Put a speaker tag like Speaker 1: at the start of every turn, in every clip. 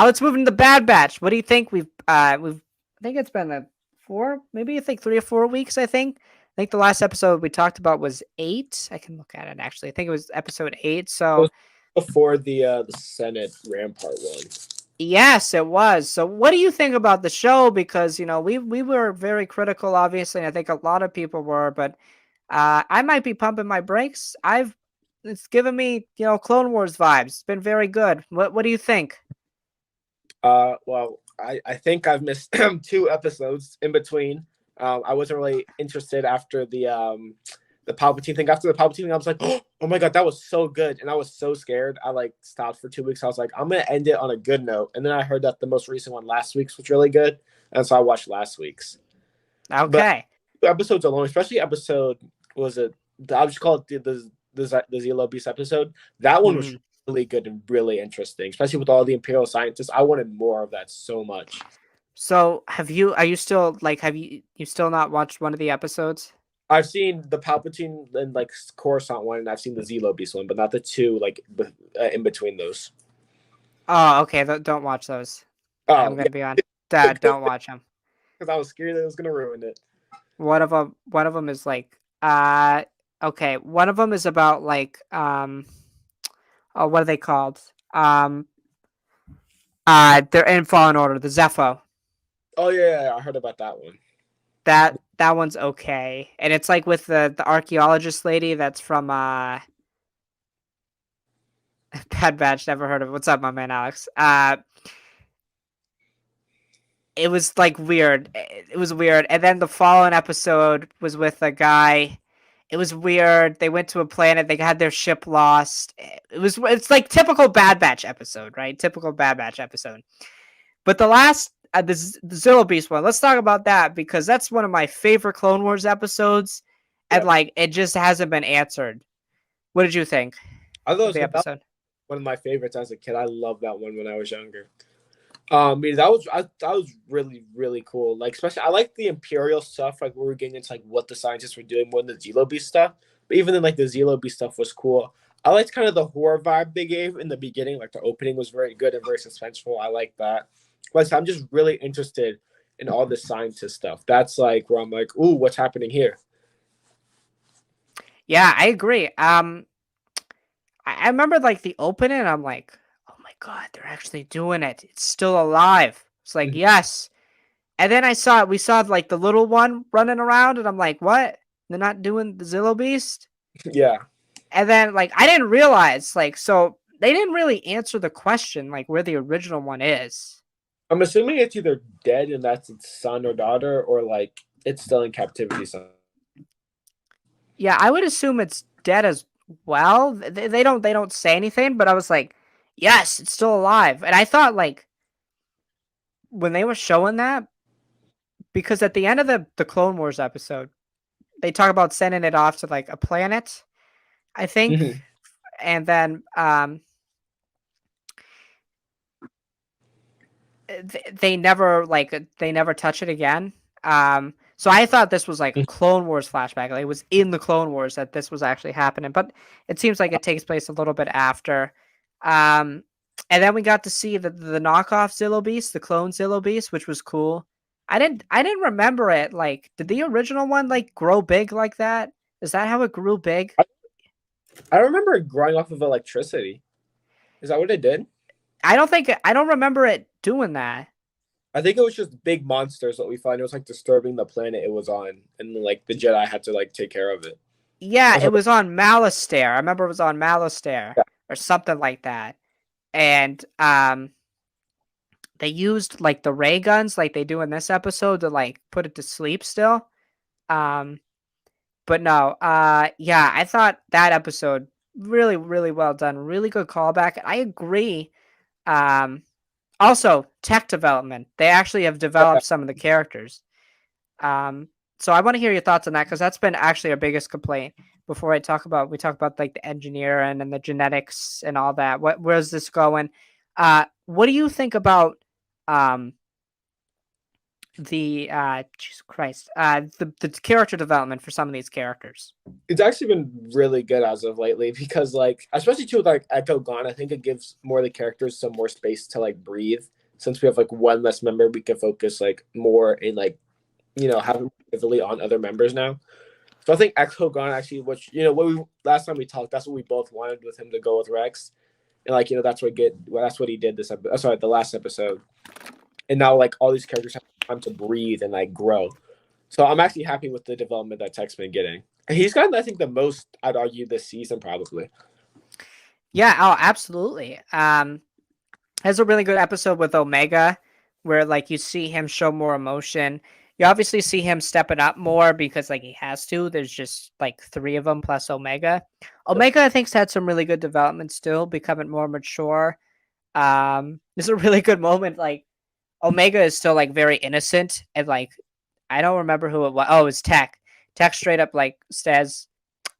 Speaker 1: let's move into the Bad Batch. What do you think? I think it's been 4, maybe I think 3 or 4 weeks. I think the last episode we talked about was 8. I can look at it actually. I think it was episode 8.
Speaker 2: It
Speaker 1: So
Speaker 2: was before the Senate Rampart one.
Speaker 1: yes, it was. So what do you think about the show? Because we were very critical, obviously, and I think a lot of people were, but I might be pumping my brakes. It's given me Clone Wars vibes. It's been very good. What do you think?
Speaker 2: Well, I think I've missed 2 episodes in between. I wasn't really interested after the Palpatine thing. After the Palpatine thing, I was like, oh my god, that was so good, and I was so scared. I like stopped for 2 weeks. I was like, I'm gonna end it on a good note, and then I heard that the most recent one last week's was really good, and so I watched last week's. But
Speaker 1: Okay.
Speaker 2: episodes alone, especially episode was it? I'll just call it the Zelo Beast episode. That one was
Speaker 1: Mhm.
Speaker 2: really good and really interesting, especially with all the Imperial scientists. I wanted more of that so much.
Speaker 1: So are you still like, you still not watched one of the episodes?
Speaker 2: I've seen the Palpatine and like Coruscant one, and I've seen the Zelo Beast one, but not the two like in between those.
Speaker 1: Oh, okay. Don't watch those. I'm
Speaker 2: Oh
Speaker 1: gonna
Speaker 2: yeah,
Speaker 1: be on. Dad, don't watch them.
Speaker 2: because I was scared that it was gonna ruin it.
Speaker 1: One of them is like, okay. One of them is about like, oh, what are they called? Um, they're in Fallen Order. The Zepho.
Speaker 2: Oh yeah, I heard about that one.
Speaker 1: That one's okay, and it's like with the archaeologist lady that's from Bad Batch. Never heard of it. What's up, my man Alex? It was like weird. It was weird. And then the following episode was with a guy. It was weird. They went to a planet. They had their ship lost. It's like typical Bad Batch episode, right? Typical Bad Batch episode. But the last the Zillo Beast one. Let's talk about that because that's one of my favorite Clone Wars episodes, and
Speaker 2: Yeah,
Speaker 1: like it just hasn't been answered. What did you think
Speaker 2: I thought it
Speaker 1: of
Speaker 2: was
Speaker 1: the
Speaker 2: good. That was
Speaker 1: episode?
Speaker 2: one of my favorites as a kid. I loved that one when I was younger. Yeah, that was really really cool. Like especially I like the Imperial stuff. Like we were getting into like what the scientists were doing more than the Zelo Beast stuff. But even then, like the Zelo Beast stuff was cool. I liked kind of the horror vibe they gave in the beginning. Like the opening was very good and very suspenseful. I like that. But I'm just really interested in all the scientist stuff. That's like where I'm like, ooh, what's happening here?
Speaker 1: Yeah, I agree. I remember like the opening. I'm like, oh my god, they're actually doing it. It's still alive. It's like
Speaker 2: Mhm.
Speaker 1: yes. And then we saw like the little one running around, and I'm like, what? They're not doing the Zillo Beast.
Speaker 2: Yeah,
Speaker 1: And then like I didn't realize like so they didn't really answer the question like where the original one is.
Speaker 2: I'm assuming it's either dead and that's its son or daughter, or like it's still in captivity.
Speaker 1: Yeah, I would assume it's dead as well. They don't say anything, but I was like, yes, it's still alive. And I thought like when they were showing that because at the end of the Clone Wars episode, they talk about sending it off to like a planet, I think,
Speaker 2: Mhm.
Speaker 1: and then they never touch it again. So I thought this was like a Clone Wars flashback. Like it was in the Clone Wars that this was actually happening, but it seems like it takes place a little bit after. Um, and then we got to see the knockoff Zillo Beast, the clone Zillo Beast, which was cool. I didn't remember it. Like, did the original one like grow big like that? Is that how it grew big?
Speaker 2: I remember growing off of electricity. Is that what it did?
Speaker 1: I don't remember it doing that.
Speaker 2: I think it was just big monsters that we find. It was like disturbing the planet it was on, and like the Jedi had to like take care of it.
Speaker 1: Yeah,
Speaker 2: That's
Speaker 1: it
Speaker 2: what.
Speaker 1: was on Malastare. I remember it was on Malastare
Speaker 2: Yeah.
Speaker 1: or something like that. And they used like the ray guns like they do in this episode to like put it to sleep still. Um but no, yeah, I thought that episode really really well done. Really good callback. I agree. Um Also tech development. They actually have developed some of the characters. Um, so I want to hear your thoughts on that because that's been actually our biggest complaint. Before we talk about like the engineering and the genetics and all that. Where's this going? What do you think about um the Jesus Christ, the character development for some of these characters.
Speaker 2: It's actually been really good as of lately because like especially too with like Echo gone, I think it gives more of the characters some more space to like breathe. Since we have like one less member, we can focus like more in like having heavily on other members now. So I think Echo gone actually, which what we last time we talked, that's what we both wanted with him to go with Rex, and like that's what he did this episode. Sorry, the last episode, and now like all these characters have time to breathe and like grow. So I'm actually happy with the development that Tech's been getting. And he's gotten, I think, the most, I'd argue, this season, probably.
Speaker 1: Yeah, oh, absolutely. Has a really good episode with Omega where like you see him show more emotion. You obviously see him stepping up more because like he has to. There's just like 3 of them plus Omega. Omega I think's had some really good development still, becoming more mature. There's a really good moment like Omega is still like very innocent and like I don't remember who it was. Oh, it's Tech. Tech straight up like says,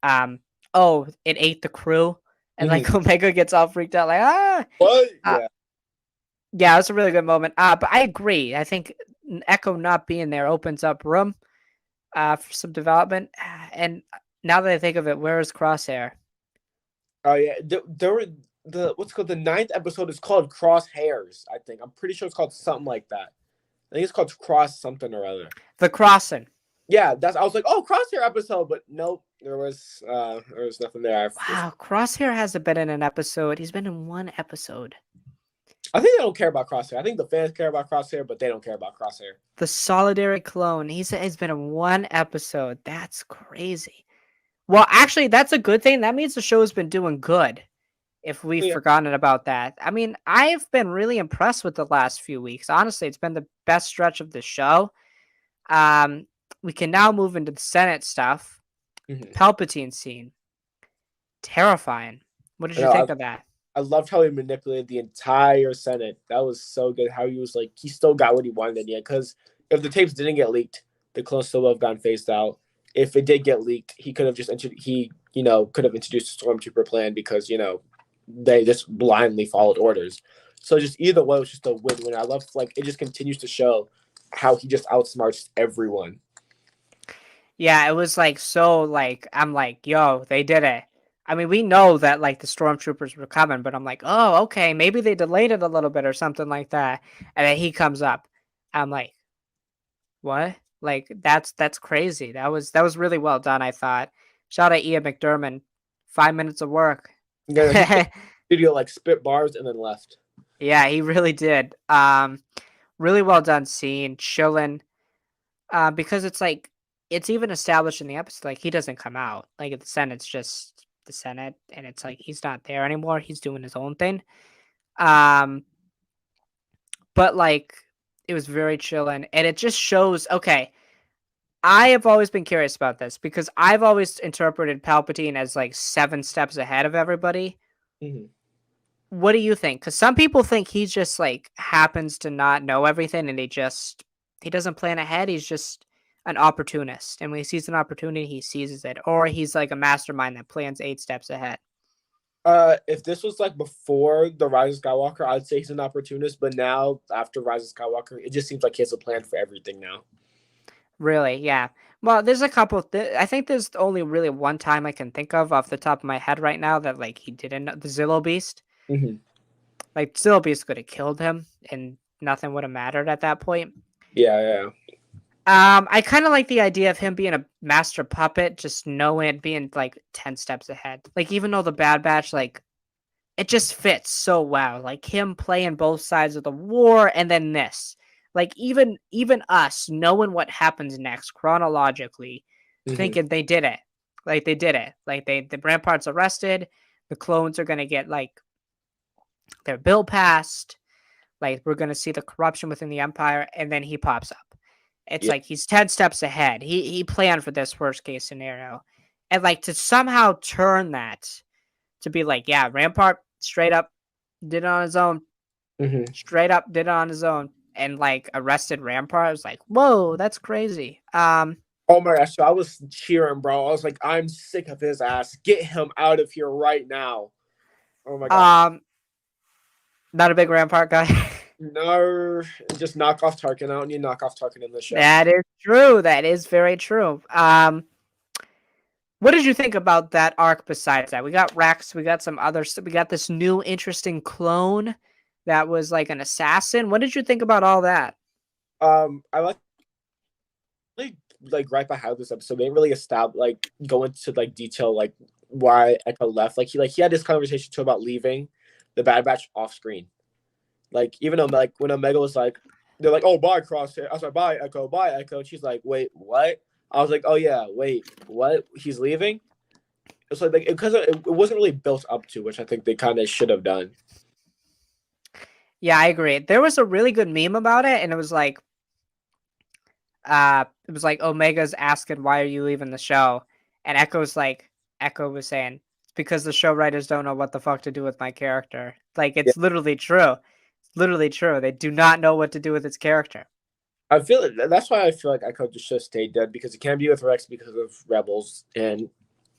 Speaker 1: oh, it ate the crew. And like Omega gets all freaked out, like, ah.
Speaker 2: What? Yeah.
Speaker 1: Yeah, it's a really good moment. But I agree. I think Echo not being there opens up room for some development. And now that I think of it, where is Crosshair?
Speaker 2: Oh yeah, there were what's called the 9th episode is called Crosshairs. I think I'm pretty sure it's called something like that. I think it's called Cross something or other.
Speaker 1: The Crossing.
Speaker 2: Yeah, I was like, oh, Crosshair episode, but nope, there was nothing there.
Speaker 1: Wow, Crosshair hasn't been in an episode. He's been in 1 episode.
Speaker 2: I think they don't care about Crosshair. I think the fans care about Crosshair, but they don't care about Crosshair.
Speaker 1: The Solidary clone. He's been in 1 episode. That's crazy. Well, actually, that's a good thing. That means the show has been doing good. If we've forgotten about that. I mean, I've been really impressed with the last few weeks. Honestly, it's been the best stretch of the show. We can now move into the Senate stuff. Palpatine scene. Terrifying. What did you think of that?
Speaker 2: I loved how he manipulated the entire Senate. That was so good. How he was like, he still got what he wanted in the end. Because if the tapes didn't get leaked, the clone still would have gotten phased out. If it did get leaked, he could have just could have introduced a stormtrooper plan because they just blindly followed orders. So just either way, it was just a win-win. I love like it just continues to show how he just outsmarts everyone.
Speaker 1: Yeah, it was like so like I'm like, yo, they did it. I mean, we know that like the stormtroopers were coming, but I'm like, oh, okay, maybe they delayed it a little bit or something like that. And then he comes up. I'm like, what? Like that's crazy. That was really well done, I thought. Shout out Ian McDiarmid. 5 minutes of work.
Speaker 2: Yeah, studio like spit bars and then left.
Speaker 1: Yeah, he really did. Really well done scene, chilling. Because it's like it's even established in the episode, like he doesn't come out. Like at the Senate's just the Senate, and it's like he's not there anymore. He's doing his own thing. But like it was very chilling, and it just shows. Okay, I have always been curious about this because I've always interpreted Palpatine as like 7 steps ahead of everybody. What do you think? Because some people think he just like happens to not know everything, and he doesn't plan ahead. He's just an opportunist, and when he sees an opportunity, he seizes it, or he's like a mastermind that plans 8 steps ahead.
Speaker 2: If this was like before the Rise of Skywalker, I'd say he's an opportunist. But now, after Rise of Skywalker, it just seems like he has a plan for everything now.
Speaker 1: Really, yeah. Well, there's a couple. I think there's only really one time I can think of off the top of my head right now that like he didn't know the Zillo Beast. Like Zillo Beast could have killed him, and nothing would have mattered at that point.
Speaker 2: Yeah.
Speaker 1: I kind of like the idea of him being a master puppet, just knowing it being like 10 steps ahead. Like even though the Bad Batch, like it just fits so well. Like him playing both sides of the war, and then this. Like even us knowing what happens next chronologically, thinking they did it. Like they did it. Like the Rampart's arrested. The clones are gonna get like their bill passed. Like we're gonna see the corruption within the Empire, and then he pops up. It's like he's 10 steps ahead. He planned for this worst case scenario. And like to somehow turn that to be like, yeah, Rampart straight up did it on his own. Straight up did it on his own. And like arrested Rampart. I was like, whoa, that's crazy.
Speaker 2: Oh my gosh, so I was cheering, bro. I was like, I'm sick of his ass. Get him out of here right now. Oh my god.
Speaker 1: Not a big Rampart guy.
Speaker 2: No, just knock off Tarkin out and you knock off Tarkin in the show.
Speaker 1: That is true. That is very true. What did you think about that arc besides that? We got Rex, we got some others, we got this new interesting clone that was like an assassin. What did you think about all that?
Speaker 2: I like right behind this episode, they didn't really establish like go into like detail like why Echo left. Like he had this conversation too about leaving the Bad Batch off screen. Like even though like when Omega was like, they're like, oh bye Crosshair. I was like, bye Echo, bye Echo. And she's like, wait, what? I was like, oh yeah, wait, what? He's leaving? It's like because it wasn't really built up to, which I think they kind of should have done.
Speaker 1: Yeah, I agree. There was a really good meme about it, and it was like Omega's asking, "Why are you leaving the show?" And Echo was saying, "It's because the show writers don't know what the fuck to do with my character." Like
Speaker 2: Yeah.
Speaker 1: it's literally true. It's literally true. They do not know what to do with its character.
Speaker 2: I feel that's why I feel like Echo just should stay dead because he can't be with Rex because of Rebels, and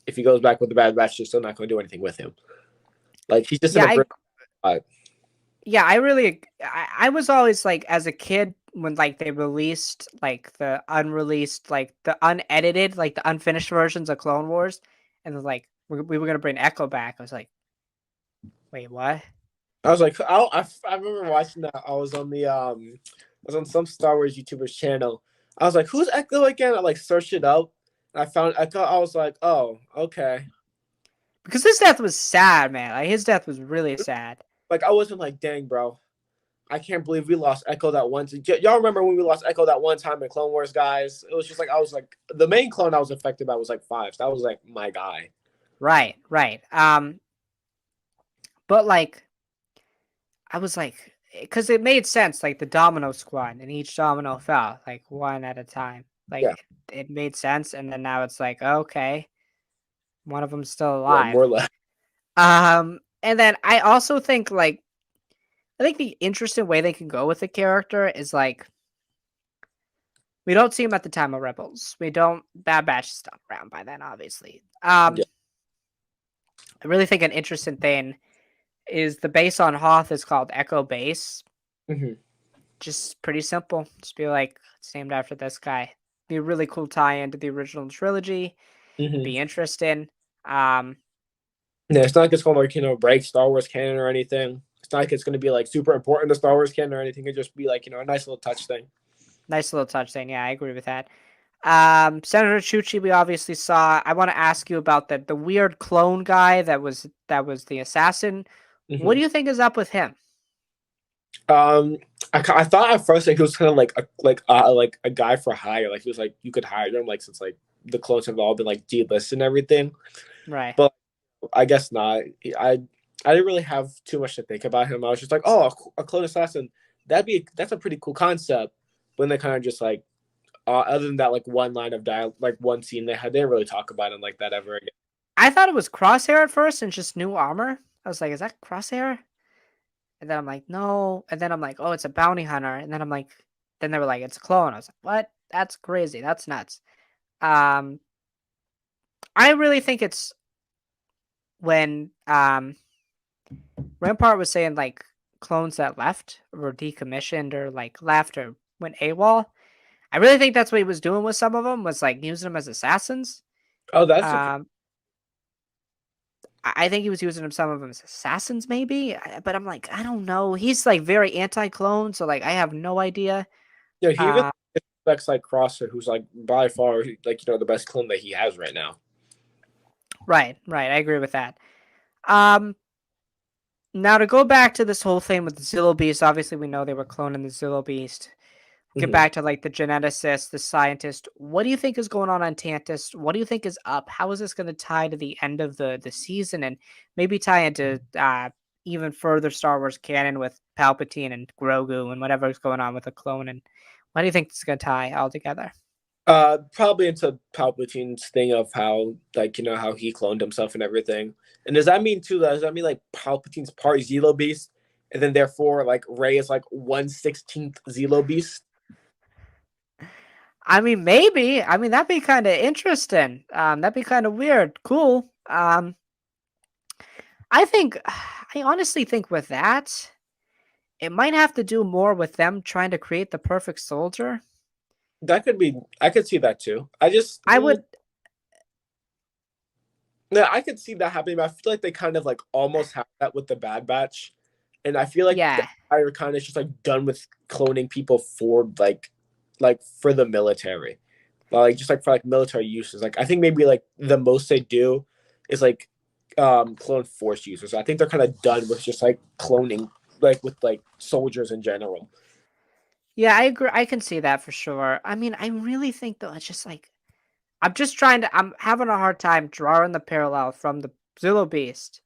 Speaker 2: if he goes back with the Bad Batch, they're still not going to do anything with him. Like he's just in
Speaker 1: Yeah,
Speaker 2: a spot.
Speaker 1: yeah, I was always like as a kid when like they released like the unreleased, like the unedited, like the unfinished versions of Clone Wars, and they're like we were gonna bring Echo back. I was like, wait, what?
Speaker 2: I was like, I remember watching that. I was on some Star Wars YouTuber's channel. I was like, who's Echo again? I like searched it up. And I found Echo. I was like, oh, okay.
Speaker 1: Because his death was sad, man. Like his death was really sad.
Speaker 2: Like I wasn't like, dang, bro. I can't believe we lost Echo that one time. Y'all remember when we lost Echo that one time in Clone Wars, guys? It was just like I was like the main clone I was affected by was like Fives. That was like my guy.
Speaker 1: Right, right. But like I was like, because it made sense, like the domino squad, and each domino fell like one at a time.
Speaker 2: Yeah,
Speaker 1: Like it made sense, and then now it's like, okay, one of them's still
Speaker 2: one
Speaker 1: alive.
Speaker 2: more left.
Speaker 1: And then I also think like I think the interesting way they can go with the character is like we don't see him at the time of Rebels. We don't Bad Batch is not around by then, obviously.
Speaker 2: Yeah.
Speaker 1: I really think an interesting thing is the base on Hoth is called Echo Base.
Speaker 2: Mm-hmm.
Speaker 1: Just pretty simple. Just be like, it's named after this guy. Be a really cool tie-in to the original trilogy.
Speaker 2: Mm-hmm.
Speaker 1: Be interesting.
Speaker 2: Yeah, it's not like it's going to like break Star Wars canon or anything. It's not like it's going to be like super important to Star Wars canon or anything. It just be like a nice little touch thing.
Speaker 1: Nice little touch thing. Yeah, I agree with that. Senator Chuchi, we obviously saw. I want to ask you about the weird clone guy that was the assassin.
Speaker 2: Mm-hmm.
Speaker 1: What do you think is up with him?
Speaker 2: I thought at first like he was kind of like a guy for hire. Like he was like you could hire him like since like the clones have all been like delisted and everything.
Speaker 1: Right.
Speaker 2: But I guess not. I didn't really have too much to think about him. I was just like, oh, a clone assassin. That's a pretty cool concept. When they kind of just like, other than that, like one line of dialogue, like one scene they had, they didn't really talk about him like that ever again.
Speaker 1: I thought it was Crosshair at first and just new armor. I was like, is that Crosshair? And then I'm like, no. And then I'm like, oh, it's a bounty hunter. And then I'm like, then they were like, it's a clone. I was like, what? That's crazy. That's nuts. I really think it's when Rampart was saying like clones that left or decommissioned or like left or went AWOL. I really think that's what he was doing with some of them, was like using them as assassins.
Speaker 2: Oh, that's
Speaker 1: I think he was using some of them as assassins, maybe. But I'm like, I don't know. He's like very anti-clone, so like I have no idea.
Speaker 2: he even expects like Crosser, who's like by far like the best clone that he has right now.
Speaker 1: Right. I agree with that. Now to go back to this whole thing with the Zillo Beast, obviously we know they were cloning the Zillo Beast. Get back to like the geneticist, the scientist. What do you think is going on Tantus? What do you think is up? How is this going to tie to the end of the season and maybe tie into even further Star Wars canon with Palpatine and Grogu and whatever's going on with the clone? And what do you think it's going to tie all together?
Speaker 2: Probably into Palpatine's thing of how like how he cloned himself and everything. And does that mean like Palpatine's part Zillo Beast, and then therefore like Rey is like 1/16th Zillo Beast?
Speaker 1: I mean, maybe. I mean, that'd be kind of interesting. That'd be kind of weird. Cool. I honestly think with that, it might have to do more with them trying to create the perfect soldier.
Speaker 2: That could be. I could see that too.
Speaker 1: I would,
Speaker 2: Yeah, I could see that happening. But I feel like they kind of like almost have that with the Bad Batch, and I feel like the
Speaker 1: yeah.
Speaker 2: Empire kind of just like done with cloning people for like for the military, like just like for like military uses. Like I think maybe like the most they do is like clone Force users. I think they're kind of done with just like cloning like with like soldiers in general.
Speaker 1: Yeah, I agree. I can see that for sure. I mean, I really think though, it's just like I'm having a hard time drawing the parallel from the Zillo Beast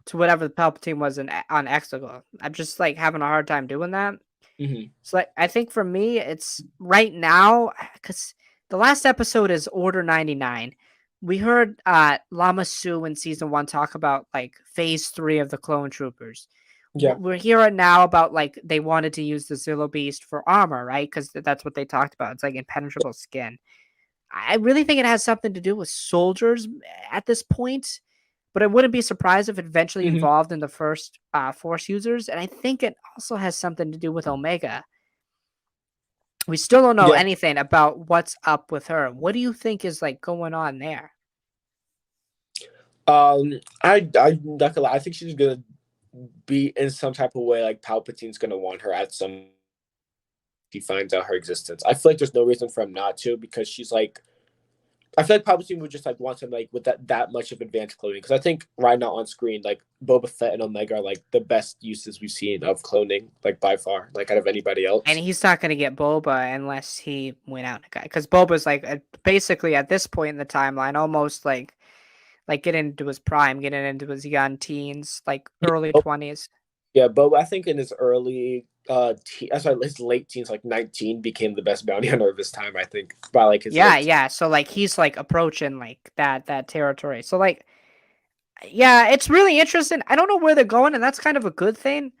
Speaker 1: to whatever the Palpatine was on Exegol. I'm just like having a hard time doing that.
Speaker 2: Hmm.
Speaker 1: So like, I think for me, it's right now because the last episode is Order 99. We heard Lama Su in season 1 talk about like phase 3 of the clone troopers.
Speaker 2: Yeah.
Speaker 1: We're hearing now about like they wanted to use the Zillo Beast for armor, right? Because that's what they talked about. It's like impenetrable skin. I really think it has something to do with soldiers at this point, but I wouldn't be surprised if it eventually
Speaker 2: Hmm.
Speaker 1: involved in the first Force users. And I think it also has something to do with Omega. We still don't know
Speaker 2: Yeah.
Speaker 1: anything about what's up with her. What do you think is like going on there?
Speaker 2: I think she's gonna be in some type of way like Palpatine's gonna want her at some. He finds out her existence. I feel like there's no reason for him not to because she's like. I feel like Palpatine would just like want him like with that much of advanced cloning because I think right now on screen like Boba Fett and Omega are like the best uses we've seen of cloning like by far like out of anybody
Speaker 1: And
Speaker 2: else.
Speaker 1: he's not going to get Boba unless he went out and got because Boba's like basically at this point in the timeline, almost like getting into his prime, getting into his young teens, like early
Speaker 2: Yeah,
Speaker 1: 20s.
Speaker 2: yeah, Boba I think in his early sorry, his late teens like 19 became the best bounty hunter of his time I think by like his
Speaker 1: Yeah,
Speaker 2: late teens.
Speaker 1: yeah. So like he's like approaching like that territory. So like yeah, it's really interesting. I don't know where they're going, and that's kind of a good thing.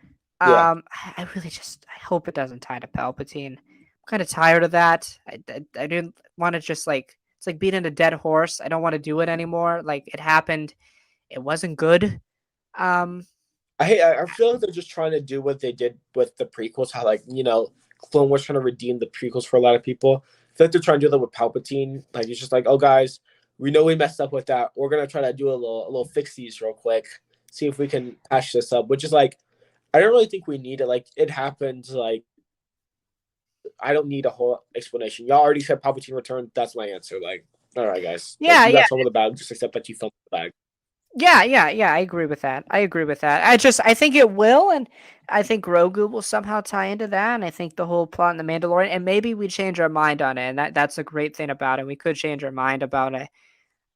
Speaker 2: Yeah.
Speaker 1: I really just I hope it doesn't tie to Palpatine. I'm kind of tired of that. I didn't want to just like it's like beating a dead horse. I don't want to do it anymore. Like it happened. It wasn't good. Um,
Speaker 2: I feel like they're just trying to do what they did with the prequels. How like Clone Wars trying to redeem the prequels for a lot of people. I feel like they're trying to do that with Palpatine. Like it's just like, oh guys, we know we messed up with that. We're gonna try to do a little fixies real quick, see if we can patch this up. Which is like, I don't really think we need it. Like it happened. Like I don't need a whole explanation. Y'all already said Palpatine returned. That's my answer. Like, all right, guys, like
Speaker 1: yeah,
Speaker 2: you
Speaker 1: yeah,
Speaker 2: got some of the bag. Just accept that you filmed the bag.
Speaker 1: yeah. I agree with that. I agree with that. I think it will, and I think Grogu will somehow tie into that. And I think the whole plot in the Mandalorian, and maybe we change our mind on it, and that's a great thing about it. We could change our mind about it.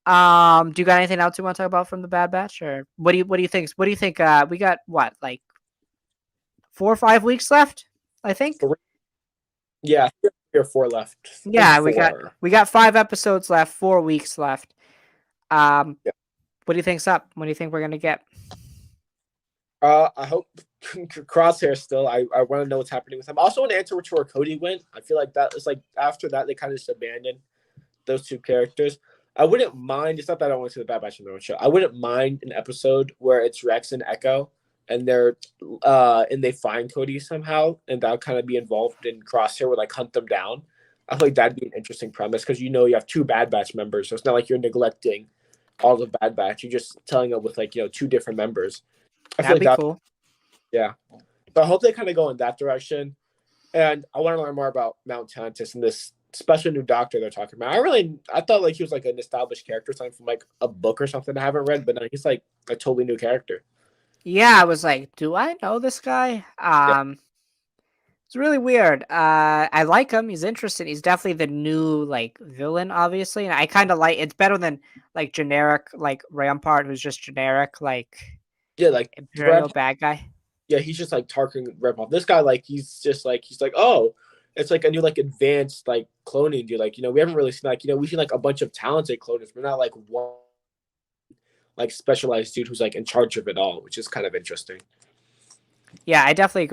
Speaker 1: Do you got anything else you want to talk about from the Bad Batch, or what do you think? What do you think? We got what like 4 or 5 weeks left, I think.
Speaker 2: Three, yeah, 3 or 4 left. I think
Speaker 1: Yeah,
Speaker 2: four.
Speaker 1: we got 5 episodes left, 4 weeks left. Um, what do you think's up? What do you think we're gonna get?
Speaker 2: I hope Crosshair still. I want to know what's happening with him. I also want to answer which where Cody went. I feel like that was like after that they kind of just abandoned those two characters. I wouldn't mind. It's not that I don't want to see the Bad Batch in the show. I wouldn't mind an episode where it's Rex and Echo, and they find Cody somehow, and that'll kind of be involved in Crosshair, would like hunt them down. I feel like that'd be an interesting premise because you have two Bad Batch members, so it's not like you're neglecting all the Bad Batch. You're just telling it with like two different members. I feel
Speaker 1: That'd
Speaker 2: like
Speaker 1: be
Speaker 2: that.
Speaker 1: cool.
Speaker 2: Yeah. So I hope they kind of go in that direction. And I want to learn more about Mount Tantus and this special new doctor they're talking about. I thought like he was like an established character, something from like a book or something I haven't read, but no, he's like a totally new character.
Speaker 1: Yeah, I was like, do I know this guy?
Speaker 2: Yeah.
Speaker 1: It's really weird. I like him. He's interesting. He's definitely the new like villain, obviously, and I kind of like. It's better than like generic like Rampart, who's just generic like
Speaker 2: Yeah, like
Speaker 1: Imperial bad guy.
Speaker 2: yeah, he's just like Tarkin Redpath. This guy, like, he's like, oh, it's like a new like advanced like cloning dude. Like, we haven't really seen like, we've seen like a bunch of talented cloners, but not like one like specialized dude who's like in charge of it all, which is kind of interesting.
Speaker 1: Yeah, I definitely agree